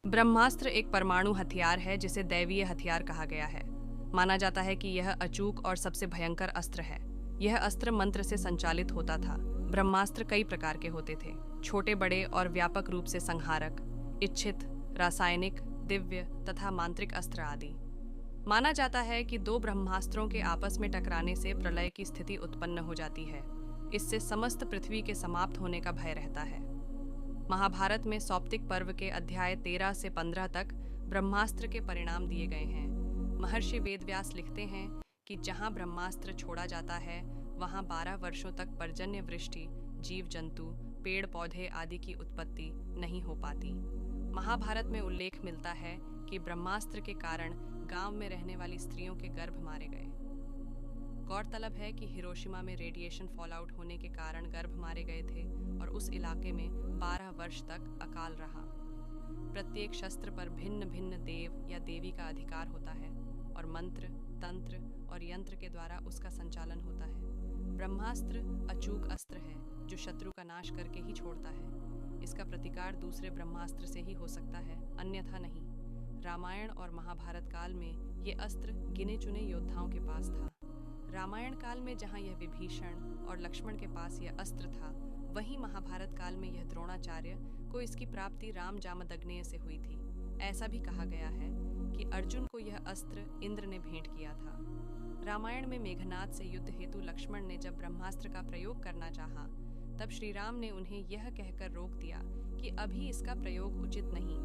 ब्रह्मास्त्र एक परमाणु हथियार है जिसे दैवीय हथियार कहा गया है। माना जाता है कि यह अचूक और सबसे भयंकर अस्त्र है। यह अस्त्र मंत्र से संचालित होता था। ब्रह्मास्त्र कई प्रकार के होते थे, छोटे बड़े और व्यापक रूप से संहारक, इच्छित, रासायनिक, दिव्य तथा मांत्रिक अस्त्र आदि। माना जाता है कि दो ब्रह्मास्त्रों के आपस में टकराने से प्रलय की स्थिति उत्पन्न हो जाती है। इससे समस्त पृथ्वी के समाप्त होने का भय रहता है। महाभारत में सौप्तिक पर्व के अध्याय 13 से 15 तक ब्रह्मास्त्र के परिणाम दिए गए हैं। महर्षि वेदव्यास लिखते हैं कि जहाँ ब्रह्मास्त्र छोड़ा जाता है वहाँ 12 वर्षों तक पर्जन्य वृष्टि, जीव जंतु, पेड़ पौधे आदि की उत्पत्ति नहीं हो पाती। महाभारत में उल्लेख मिलता है कि ब्रह्मास्त्र के कारण गांव में रहने वाली स्त्रियों के गर्भ मारे गए। गौरतलब है कि हिरोशिमा में रेडिएशन फॉलआउट होने के कारण गर्भ मारे गए थे और उस इलाके में 12 वर्ष तक अकाल रहा। प्रत्येक शस्त्र पर भिन्न भिन्न देव या देवी का अधिकार होता है और मंत्र, तंत्र और यंत्र के द्वारा उसका संचालन होता है। ब्रह्मास्त्र अचूक अस्त्र है जो शत्रु का नाश करके ही छोड़ता है। इसका प्रतिकार दूसरे ब्रह्मास्त्र से ही हो सकता है, अन्यथा नहीं। रामायण और महाभारत काल में ये अस्त्र गिने चुने योद्धाओं के पास था। रामायण काल में जहाँ यह विभीषण और लक्ष्मण के पास यह अस्त्र था, वहीं महाभारत काल में यह द्रोणाचार्य को इसकी प्राप्ति राम जामदग्नेय से हुई थी। ऐसा भी कहा गया है कि अर्जुन को यह अस्त्र इंद्र ने भेंट किया था। रामायण में मेघनाद से युद्ध हेतु लक्ष्मण ने जब ब्रह्मास्त्र का प्रयोग करना चाहा, तब श्री राम ने उन्हें यह कहकर रोक दिया कि अभी इसका प्रयोग उचित नहीं,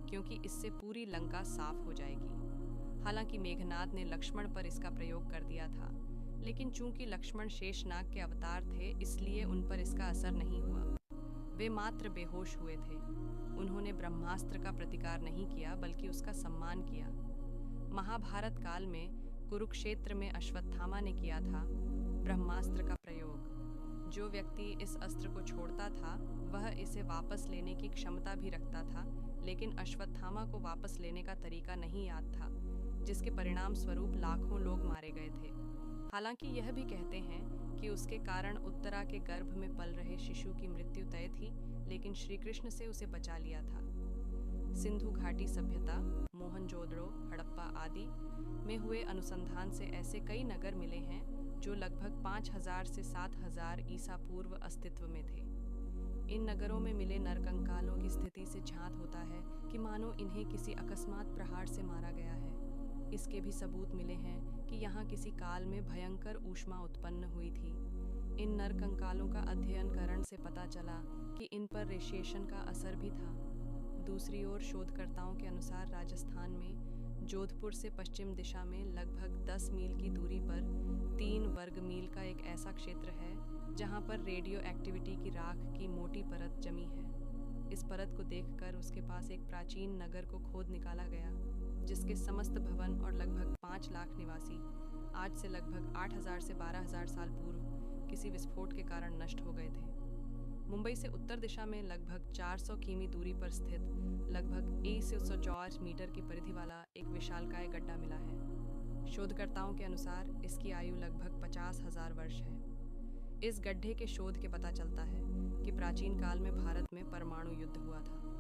क्योंकि इससे पूरी लंका साफ हो जाएगी। हालांकि मेघनाद ने लक्ष्मण पर इसका प्रयोग कर दिया था, लेकिन चूंकि लक्ष्मण शेषनाग के अवतार थे, इसलिए उन पर इसका असर नहीं हुआ। वे मात्र बेहोश हुए थे। उन्होंने ब्रह्मास्त्र का प्रतिकार नहीं किया, बल्कि उसका सम्मान किया। महाभारत काल में कुरुक्षेत्र में अश्वत्थामा ने किया था ब्रह्मास्त्र का प्रयोग। जो व्यक्ति इस अस्त्र को छोड़ता था, वह इसे वापस लेने की क्षमता भी रखता था, लेकिन अश्वत्थामा को वापस लेने का तरीका नहीं याद था, जिसके परिणाम स्वरूप लाखों लोग मारे गए थे। हालांकि यह भी कहते हैं कि उसके कारण उत्तरा के गर्भ में पल रहे शिशु की मृत्यु तय थी, लेकिन श्री कृष्ण से उसे बचा लिया था। सिंधु घाटी सभ्यता, मोहनजोदड़ो, हड़प्पा आदि में हुए अनुसंधान से ऐसे कई नगर मिले हैं जो लगभग 5000 से 7000 ईसा पूर्व अस्तित्व में थे। इन नगरों में मिले नरकंकालों की स्थिति से झांत होता है कि मानो इन्हें किसी अकस्मात प्रहार से मारा गया है। इसके भी सबूत मिले हैं कि यहाँ किसी काल में भयंकर ऊष्मा उत्पन्न हुई थी। इन नरकंकालों का अध्ययन करने से पता चला कि इन पर रेडिएशन का असर भी था। दूसरी ओर शोधकर्ताओं के अनुसार राजस्थान में जोधपुर से पश्चिम दिशा में लगभग 10 मील की दूरी पर 3 वर्ग मील का एक ऐसा क्षेत्र है जहाँ पर रेडियो एक्टिविटी की राख की मोटी परत जमी है। इस परत को देखकर उसके पास एक प्राचीन नगर को खोद निकाला गया, जिसके समस्त भवन और लगभग 5 लाख निवासी आज से लगभग 8000 से 12000 साल पूर्व किसी विस्फोट के कारण नष्ट हो गए थे। मुंबई से उत्तर दिशा में लगभग 400 किमी दूरी पर स्थित लगभग 1 मीटर की परिधि वाला एक विशालकाय गड्ढा मिला है। शोधकर्ताओं के अनुसार इसकी आयु लगभग 50,000 वर्ष है। इस गड्ढे के शोध के पता चलता है कि प्राचीन काल में भारत में परमाणु युद्ध हुआ था।